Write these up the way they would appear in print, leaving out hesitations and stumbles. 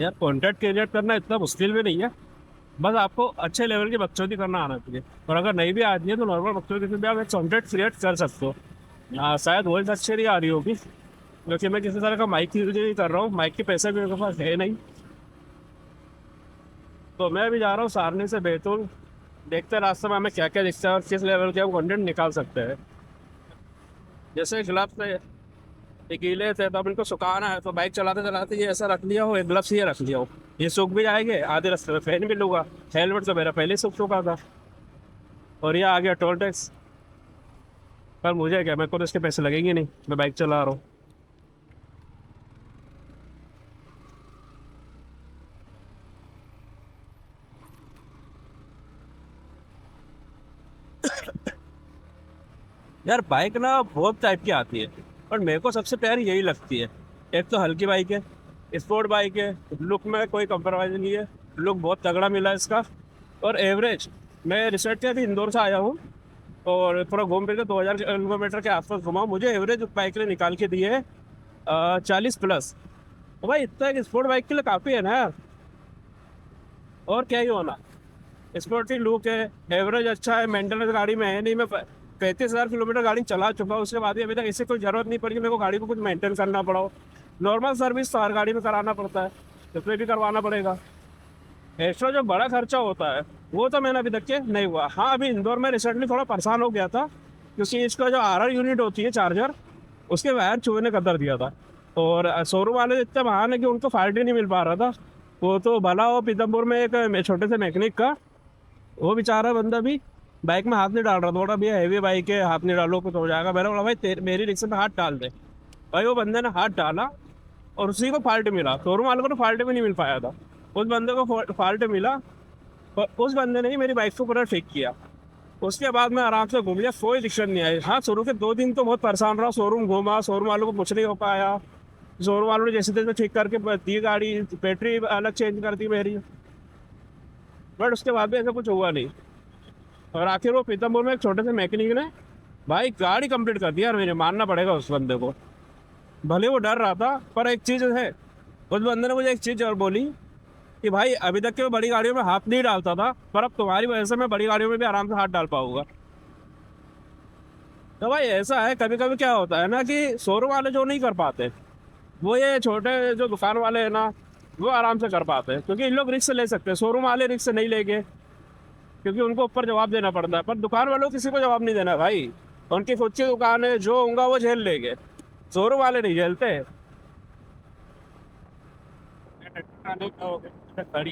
यार content create करना इतना मुश्किल भी नहीं है। बस आपको अच्छे लेवल की बकचोदी करना आना चाहिए। और अगर नहीं भी आती है तो नॉर्मल बकचोदी से भी आप एक कंटेंट क्रिएट कर सकते हो। शायद वॉइस अच्छी नहीं आ रही होगी, क्योंकि मैं किसी तरह का माइक यूज नहीं कर रहा हूँ। माइक के पैसे भी मेरे पास है नहीं। तो मैं भी जा रहा हूँ सारनी से बैतूल। देखते हैं रास्ते में हमें क्या क्या दिखता है और किस लेवल के हम कंटेंट निकाल सकते हैं। जैसे ग्लव्स थे, ये गीले थे तो अब इनको सुखाना है, तो बाइक चलाते चलाते ये ऐसा रख लिया हो, एक ग्लव्स ये रख लिया हो, ये सूख भी जाएंगे, आधे रास्ते में पहन भी लूंगा। हेलमेट तो मेरा पहले ही सूख चुका था। और ये आ गया टोल टैक्स। पर मुझे क्या, मेरे को तो इसके पैसे लगेंगे नहीं, मैं बाइक चला रहा हूँ। यार बाइक ना बहुत टाइप की आती है, पर मेरे को सबसे प्यारी यही लगती है। एक तो हल्की बाइक है, स्पोर्ट बाइक है, लुक में कोई कंप्रोमाइज नहीं है, लुक बहुत तगड़ा मिला है इसका। और एवरेज, मैं रिसेंट के अभी इंदौर से आया हूँ और पूरा घूम फिर के 2000 किलोमीटर के आसपास घुमा, मुझे एवरेज बाइक ने निकाल के दी है 40+। तो भाई इतना एक स्पोर्ट बाइक के लिए काफ़ी है ना यार। और क्या ही होना। स्पोर्टी लुक है, एवरेज अच्छा है, मेंटेनेंस गाड़ी में है नहीं। मैं 35,000 किलोमीटर गाड़ी चला चुका हूँ, उसके बाद भी अभी तक ऐसी कोई जरूरत नहीं पड़ी कि मेरे को गाड़ी को कुछ मेंटेन करना पड़ा हो। नॉर्मल सर्विस तो हर गाड़ी में कराना पड़ता है, इसमें भी करवाना पड़ेगा। एक्स्ट्रा जो बड़ा खर्चा होता है वो तो मैंने अभी तक के नहीं हुआ। हाँ, अभी इंदौर में रिसेंटली थोड़ा परेशान हो गया था, क्योंकि इसका जो RR यूनिट होती है चार्जर, उसके वायर चूहे ने कतर दिया था। और शोरूम वाले इतने महान है कि उनको फाल्ट ही नहीं मिल पा रहा था। वो तो भला हो पीतमपुर में एक छोटे से मैकेनिक का, वो बेचारा बंदा भी बाइक में हाथ नहीं डाल रहा था। बोला भैया हैवी बाइक है, हाथ नहीं डालो कुछ हो जाएगा। मैंने बोला भाई मेरी रिक्शे में हाथ डाल दे। भाई वो बंदे ने हाथ डाला और उसी को फॉल्ट मिला। शोरूम वालों को तो फॉल्ट भी नहीं मिल पाया था, उस बंदे को फॉल्ट मिला। पर उस बंदे ने ही मेरी बाइक को पूरा ठीक किया। उसके बाद मैं आराम से घूम लिया, कोई दिक्कत नहीं आई। हाँ, शुरू के 2 दिन तो बहुत परेशान रहा, शोरूम घूमा, शोरूम वालों को कुछ नहीं हो पाया। शोरूम वालों ने जैसे तैसे ठीक करके दी गाड़ी, बैटरी अलग चेंज कर दी मेरी। बट उसके बाद भी ऐसा कुछ हुआ नहीं। और आखिर वो पीतमपुर में एक छोटे से मैकेनिक ने भाई गाड़ी कंप्लीट कर दिया यार, मेरे मानना पड़ेगा उस बंदे को। भले वो डर रहा था, पर एक चीज़ है, उस बंदे ने मुझे एक चीज़ और बोली कि भाई अभी तक के मैं बड़ी गाड़ियों में हाथ नहीं डालता था, पर अब तुम्हारी वजह से मैं बड़ी गाड़ियों में भी आराम से हाथ डाल पाऊंगा। तो भाई ऐसा है, कभी कभी क्या होता है ना कि शोरूम वाले जो नहीं कर पाते, वो ये छोटे जो दुकान वाले हैं ना, वो आराम से कर पाते हैं, क्योंकि इन लोग रिस्क ले सकते हैं। शोरूम वाले रिस्क नहीं लेंगे, क्योंकि उनको ऊपर जवाब देना पड़ता है। पर दुकान वालों को किसी को जवाब नहीं देना भाई, उनकी खुद की दुकान है, जो होगा वो झेल लेंगे। शोरूम वाले नहीं झेलते। खड़ी।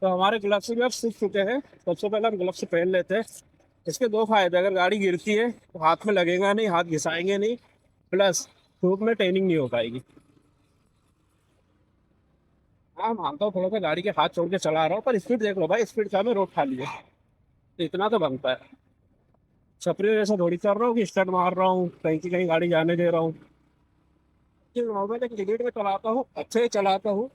तो हमारे ग्लव्स भी अब सीख चुके हैं। सबसे पहले हम ग्लव्स पहन लेते हैं। इसके दो फायदे, अगर गाड़ी गिरती है तो हाथ में लगेगा नहीं, हाथ घिसाएंगे नहीं, प्लस धूप में ट्रेनिंग नहीं हो पाएगी। हाँ, मानता हूँ थोड़ा सा गाड़ी के हाथ छोड़ के चला रहा हूँ, पर स्पीड देख लो भाई, स्पीड क्या, मैं रोड खाली है, तो इतना तो बनता है। छपरी जैसा थोड़ी कर रहा हूँ कि स्टार्ट मार रहा हूँ, कहीं की कहीं गाड़ी जाने दे रहा हूँ। नॉर्मल एक लिमिट में चलाता हूँ, अच्छे से चलाता हूँ।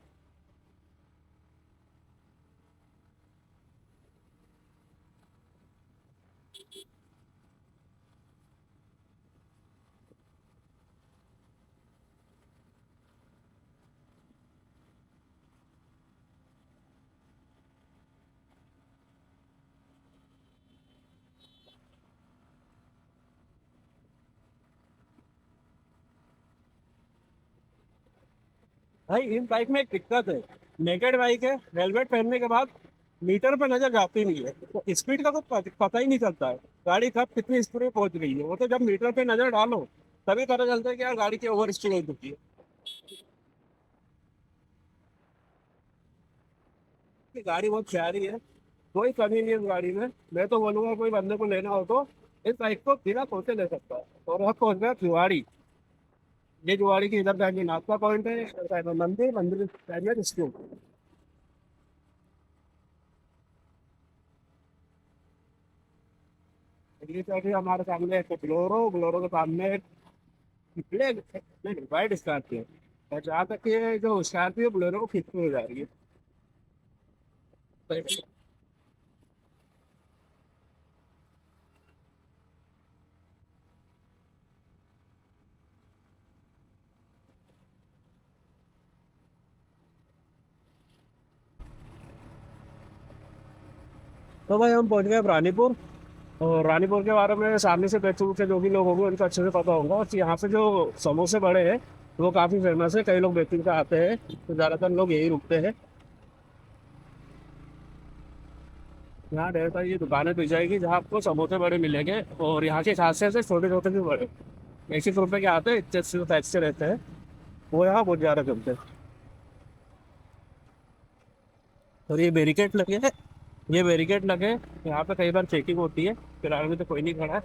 भाई इस बाइक में एक दिक्कत है, नेकेड बाइक है, हेलमेट पहनने के बाद मीटर पर नजर जाती नहीं है, तो स्पीड का कुछ पता ही नहीं चलता है। गाड़ी कब कितनी स्पीड में पहुंच गई है, वो तो जब मीटर पे नजर डालो तभी पता चलता है कि यार गाड़ी की ओवर स्पीड हो चुकी है। ये गाड़ी बहुत प्यारी है, कोई कमी नहीं है इस गाड़ी में। मैं तो बोलूंगा कोई बंदे को लेना हो तो इस बाइक को बिना सोचे ले सकता है। और अब पहुंच गया जुआड़ी। ये जुआड़ी की इधर जाएंगे नाश्ता पॉइंट है, इधर साइड में मंदिर, मंदिर साइड में स्कूल। ये तो अभी हमारे सामने एक ग्लोरो, ग्लोरो के सामने ब्लैक, नहीं वाइट स्कॉर्पियो। और जहाँ तक ये जो स्कॉर्पियो बोलेरो वो खींचती हो जा रही है। तो भाई हम पहुंच गए अब रानीपुर। और रानीपुर के बारे में सामने से बैतूल के जो भी लोग होंगे उनको अच्छे से पता होगा। और यहाँ पे जो समोसे बड़े हैं वो काफ़ी फेमस है, कई लोग बैतूल का आते हैं तो ज़्यादातर लोग यही रुकते हैं। यहाँ ढेर सारी ये दुकानें मिल जाएगी जहाँ आपको समोसे बड़े मिलेंगे। और यहाँ की खासियत है छोटे छोटे भी बड़े 1 1 रुपए के आते हैं, इतने टाइप से रहते हैं। वो यहाँ बहुत ज़्यादा चलते हैं। और ये बैरिकेड लगे हैं, ये बैरिकेड लगे हैं। यहाँ पे कई बार चेकिंग होती है, फिलहाल में तो कोई नहीं खड़ा है।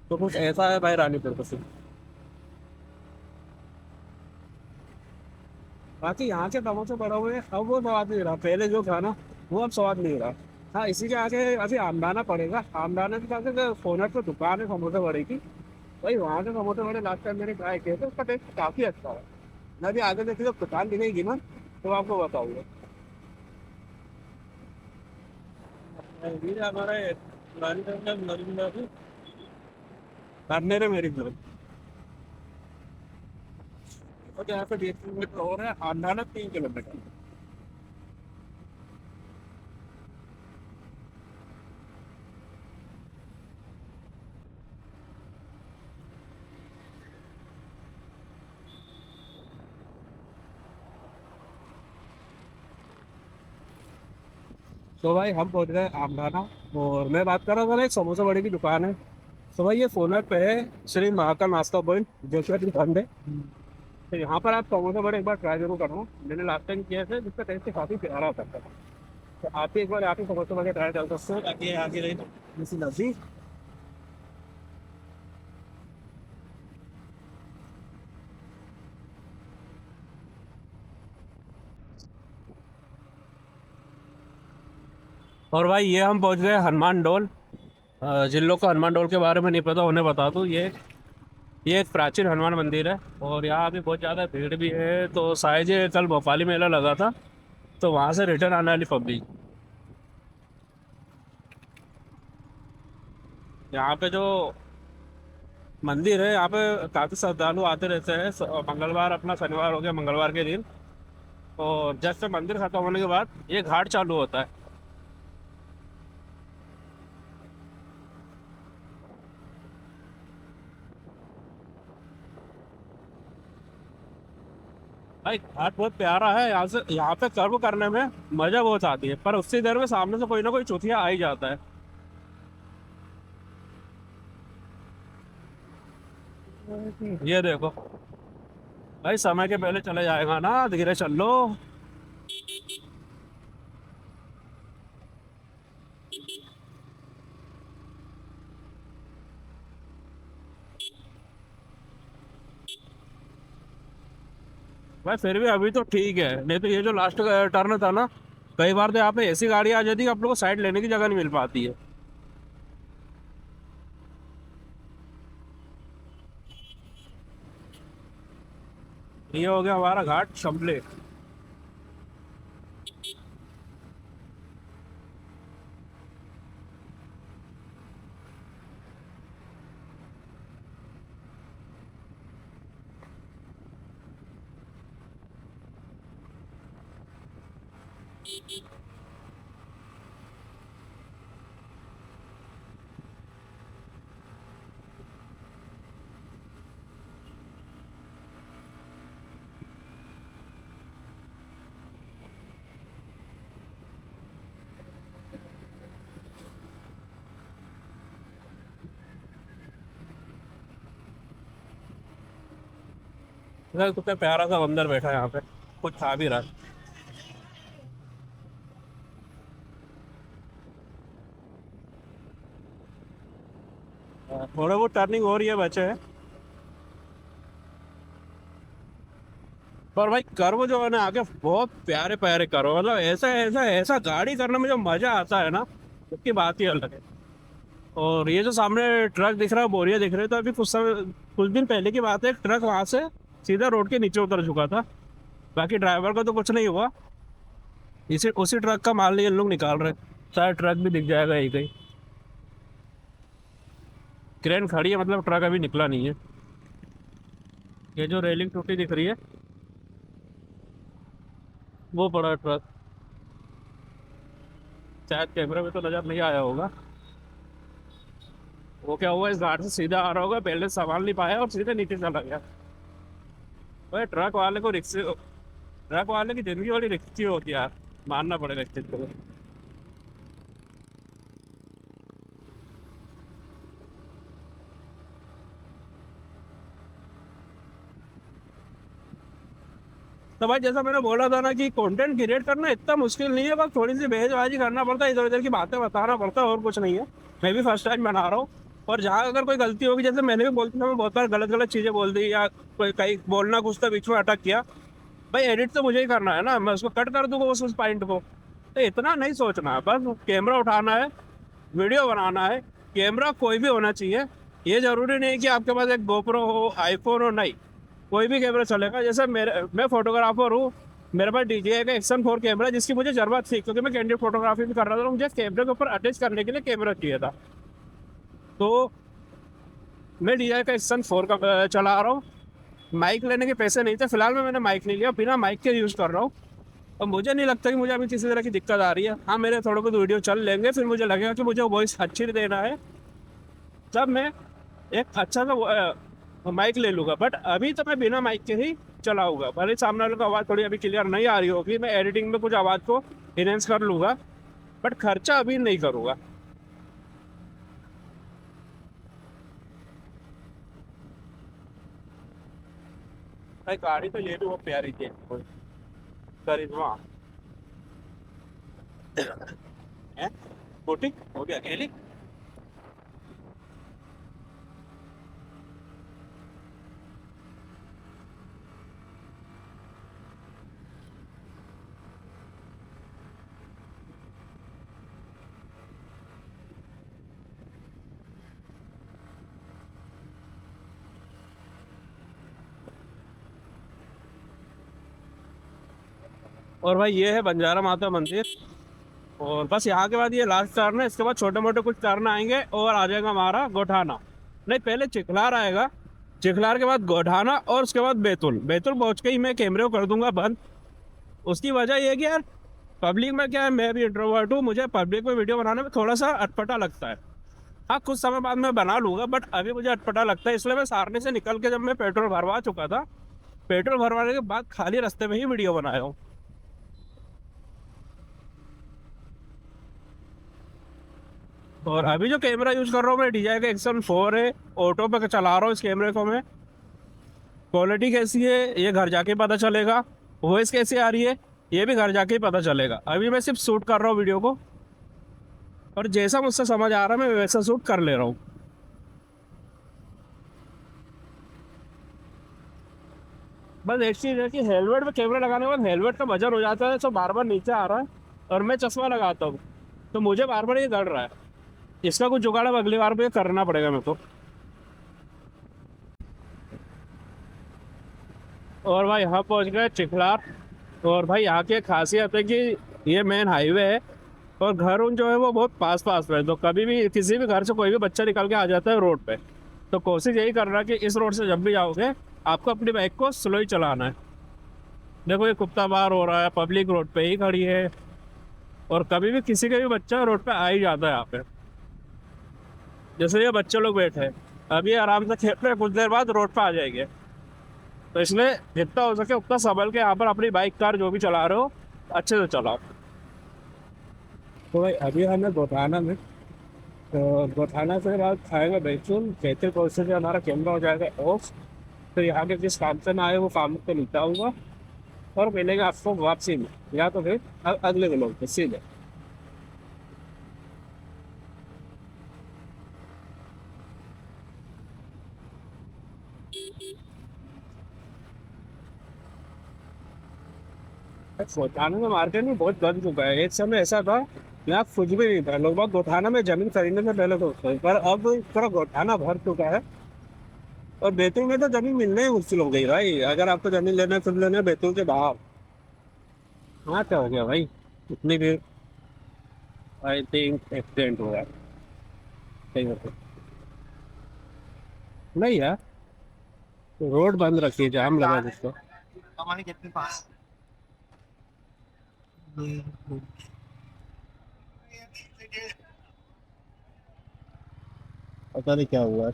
तो कुछ ऐसा है भाई रानीपुर का सीन। बाकी यहाँ के समोसे पड़े हुए हैं, अब वो स्वाद नहीं रहा, पहले जो था ना वो अब स्वाद नहीं रहा। हाँ, इसी के आगे अभी आमदाना पड़ेगा, आमदाना के पास फोनट पे दुकान है समोसे बड़े की। भाई वहाँ के समोसे बड़े लास्ट टाइम मैंने ट्राई किए थे, उसका टेस्ट काफ़ी अच्छा है। मैं भी आगे देखिए जब दुकान दिखेगी ना तो आपको बताऊंगा। ये हमारा करने रे मेरी तरफ। और यहाँ पे 1.5 किलोमीटर और है, आमदाना 3 किलोमीटर। तो भाई हम पहुंच गए आमदाना। और मैं बात कर रहा था ना, एक समोसा बड़े की दुकान है। तो भाई ये फोनर पे है, श्री महाकाल नाश्ता पॉइंट जोशुआ की दुकान है। तो यहाँ पर आप समोसा बड़े एक बार ट्राई जरूर करना, मैंने लास्ट टाइम किया था जिसका टेस्ट काफ़ी प्यारा था। तो आप भी एक बार आके समोसा बड़े ट्राई कर सकते हो ताकि आगे रही जैसी लस्सी। और भाई ये हम पहुंच गए हनुमान डोल। जिन लोग को हनुमान डोल के बारे में नहीं पता उन्हें बता दूँ, ये एक प्राचीन हनुमान मंदिर है। और यहाँ अभी बहुत ज़्यादा भीड़ भी है, तो शायद ये कल भोपाली मेला लगा था तो वहाँ से रिटर्न आने वाली पब्लिक यहाँ पे जो मंदिर है यहाँ पे काफ़ी श्रद्धालु आते रहते हैं। मंगलवार अपना शनिवार हो गया मंगलवार के दिन। और जैसे मंदिर खत्म होने के बाद ये घाट चालू होता है। भाई घाट बहुत प्यारा है, यहाँ से यहाँ पे कर्व करने में मजा बहुत आती है, पर उसी देर में सामने से कोई ना कोई चुतिया आ ही जाता है। ये देखो भाई, समय के पहले चले जाएगा ना, धीरे चल लो। भाई फिर भी अभी तो ठीक है, नहीं तो ये जो लास्ट टर्न था ना, कई बार तो यहाँ पे ऐसी गाड़ी आ जाती है आप लोग को साइड लेने की जगह नहीं मिल पाती है। ये हो गया हमारा घाट शमले। कितना प्यारा सा बंदर बैठा है यहाँ पे, कुछ खा भी रहा है। थोड़ा बहुत टर्निंग हो रही है बचे है। पर भाई कर्व जो है ना आगे बहुत प्यारे प्यारे कर्व, मतलब ऐसा ऐसा ऐसा गाड़ी करने में जो मजा आता है ना, उसकी बात ही अलग है। और ये जो सामने ट्रक दिख रहा है, बोरिया दिख रहे हैं, तो अभी कुछ दिन पहले की बात है, ट्रक वहां से सीधा रोड के नीचे उतर चुका था। बाकी ड्राइवर का तो कुछ नहीं हुआ, इसी उसी ट्रक का माल ये लोग निकाल रहे हैं। शायद ट्रक भी दिख जाएगा यही कहीं। क्रेन खड़ी है, मतलब ट्रक अभी निकला नहीं है। ये जो रेलिंग टूटी दिख रही है, वो पड़ा है ट्रक, शायद कैमरे में तो नजर नहीं आया होगा। वो क्या हुआ, इस घाट से सीधा आ रहा होगा, पहले संभाल नहीं पाया और सीधे नीचे चला गया। भाई ट्रक वाले को रिक्शे, ट्रक वाले की जिंदगी बड़ी रिक्की होती है यार, मानना पड़ेगा इस चीज को। तो भाई जैसा मैंने बोला था ना कि कंटेंट क्रिएट करना इतना मुश्किल नहीं है, बस थोड़ी सी बहसबाजी करना पड़ता है, इधर उधर की बातें बताना पड़ता है, और कुछ नहीं है। मैं भी फर्स्ट टाइम बना रहा हूँ। और जहाँ अगर कोई गलती होगी, जैसे मैंने भी बोलती था, मैं बहुत बार गलत गलत चीज़ें बोल दी या कोई कहीं बोलना कुछ था बीच में अटक किया, भाई एडिट तो मुझे ही करना है ना, मैं उसको कट कर दूंगा उस पॉइंट को। तो इतना नहीं सोचना है, बस कैमरा उठाना है, वीडियो बनाना है। कैमरा कोई भी होना चाहिए, ये जरूरी नहीं कि आपके पास एक गोप्रो हो, आईफोन हो, नहीं, कोई भी कैमरा चलेगा। जैसे मैं फोटोग्राफर हूँ, मेरे पास DJI का X1 4 कैमरा है, जिसकी मुझे जरूरत थी क्योंकि मैं कैंडिड फोटोग्राफी भी कर रहा था, तो मुझे कैमरे के ऊपर अटैच करने के लिए कैमरा चाहिए था। तो मैं DJI का X1 4 का चला रहा हूँ। माइक लेने के पैसे नहीं थे फिलहाल में, मैंने माइक नहीं लिया, बिना माइक के यूज़ कर रहा हूँ। और मुझे नहीं लगता कि मुझे अभी किसी तरह की दिक्कत आ रही है। हाँ, मेरे थोड़े बहुत वीडियो चल लेंगे, फिर मुझे लगेगा कि मुझे वॉइस अच्छी देना है, तब मैं एक अच्छा सा माइक ले लूँगा। बट अभी तो मैं बिना माइक के ही चलाऊँगा, भले सामने वाले को आवाज़ थोड़ी अभी क्लियर नहीं आ रही होगी, मैं एडिटिंग में कुछ आवाज़ को इनहेंस कर लूँगा, बट खर्चा अभी नहीं करूँगा। भाई गाड़ी तो ये भी बहुत प्यारी थी, करिश्मा है, बुटीक हो गया अकेली। और भाई ये है बंजारा माता मंदिर, और बस यहाँ के बाद ये लास्ट टर्न है, इसके बाद छोटे मोटे कुछ टर्न आएंगे और आ जाएगा हमारा गोठाना। नहीं, पहले चिखलार आएगा, चिखलार के बाद गोठाना, और उसके बाद बैतूल। बैतूल पहुँच के ही मैं कैमरे को कर दूंगा बंद। उसकी वजह ये है कि यार पब्लिक में क्या है, मैं भी इंट्रोवर्ट हूँ, मुझे पब्लिक में वीडियो बनाने में थोड़ा सा अटपटा लगता है। हाँ, कुछ समय बाद मैं बना लूंगा, बट अभी मुझे अटपटा लगता है, इसलिए मैं सारनी से निकल के जब मैं पेट्रोल भरवा चुका था, पेट्रोल भरवाने के बाद खाली रास्ते में ही वीडियो बनाया हूँ। और अभी जो कैमरा यूज कर रहा हूँ मैं, DJI का X1 4 है, ऑटो पे चला रहा हूँ इस कैमरे को मैं। क्वालिटी कैसी है ये घर जाके पता चलेगा, वॉइस कैसी आ रही है ये भी घर जाके ही पता चलेगा। अभी मैं सिर्फ शूट कर रहा हूँ वीडियो को, और जैसा मुझसे समझ आ रहा है मैं वैसा शूट कर ले रहा हूँ। बस एक चीज़ है कि हेलमेट में कैमरा लगाने के बाद हेलमेट का वजन हो जाता है, तो बार बार नीचे आ रहा है, और मैं चश्मा लगाता हूँ, तो मुझे बार बार ये गड़ रहा है। इसका कुछ जुगाड़ अब अगली बार मुझे करना पड़ेगा मेरे को। और भाई यहाँ पहुँच गए चिखलार। और भाई यहाँ की एक खासियत है कि ये मेन हाईवे है, और घर उन जो है वो बहुत पास पास में है, तो कभी भी किसी भी घर से कोई भी बच्चा निकल के आ जाता है रोड पे। तो कोशिश यही करना कि इस रोड से जब भी जाओगे, आपको अपनी बाइक को स्लो ही चलाना है। देखो ये कुत्ता बार हो रहा है, पब्लिक रोड पे ही खड़ी है, और कभी भी किसी का भी बच्चा रोड पे आ ही जाता है यहाँ पे। जैसे ये बच्चे लोग बैठे हैं, अभी आराम से खेल रहे हैं, कुछ देर बाद रोड पे आ जाएंगे। तो इसलिए जितना हो सके उतना संभल के यहाँ पर अपनी बाइक कार जो भी चला रहे हो अच्छे से चलाओ। तो भाई अभी हमें गोठाना में, तो गोठाना से बाद खाएगा बैतूल। बैतूल पहुँचने से हमारा कैमरा हो जाएगा ऑफ। तो यहाँ के जिस काम से ना आए वो काम पे निपटाऊंगा, और मिलेंगे आपको वापसी में, या तो फिर अगले व्लॉग में सीधे। गोठाना में मार्केट में बहुत बन चुका है, एक समय ऐसा था यहाँ कुछ भी नहीं था, लोग बाग गोठाना में जमीन खरीदने से पहले सोचते हैं, पर अब पूरा गोठाना भर चुका है। और बैतूल में तो जमीन मिलने ही मुश्किल हो गई भाई, अगर आपको जमीन लेना है खुद लेना है बैतूल के बाहर। हाँ, क्या हो गया भाई, इतनी भी आई थिंक एक्सीडेंट हुआ है कहीं पे। नहीं यार, रोड बंद रखी है, जाम लगा है जिसको। हम्म। पता नहीं क्या हुआ है।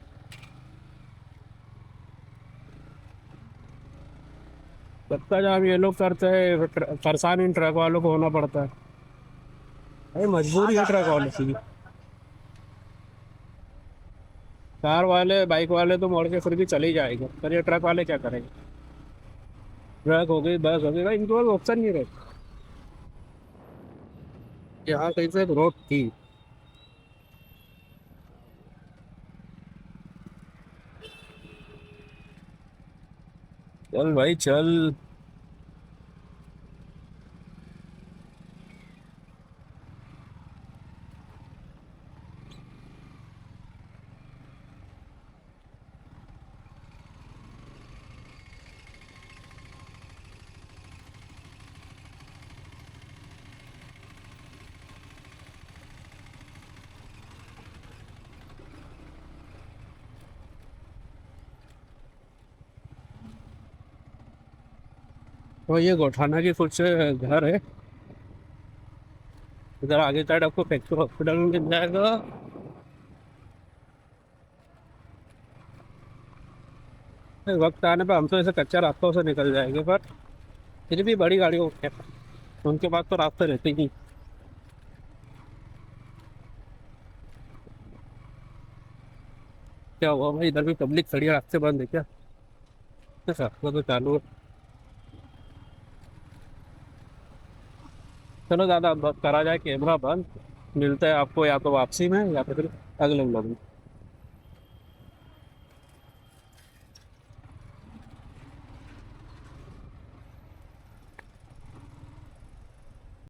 लगता जब ये लोग करते हैं परेशान इन ट्रक वालों को होना पड़ता है। भाई मजबूरी है ट्रक वालों की। कार वाले बाइक वाले तो मोड़ के फिर भी चले ही जाएंगे, पर ये ट्रक वाले क्या करेंगे? ट्रक हो गई, बस हो गई, भाई इनके पास ऑप्शन नहीं रहे। यहाँ कहीं से रोड थी। चल भाई चल। तो ये गोठाना की कुछ घर है। इधर आगे साइड आपको फैक्ट्री हॉस्पिटल मिल जाएगा। वक्त आने पर हम तो ऐसे कच्चा रास्तों से निकल जाएंगे, पर फिर भी बड़ी गाड़ियों के उनके पास तो रास्ते रहते ही नहीं। क्या हुआ भाई, इधर भी पब्लिक खड़ी है, रास्ते बंद है क्या? रास्ता तो चालू है। चलो, ज्यादा बस करा जाए कैमरा बंद। मिलते हैं आपको या तो वापसी में या तो फिर अगले व्लॉग में।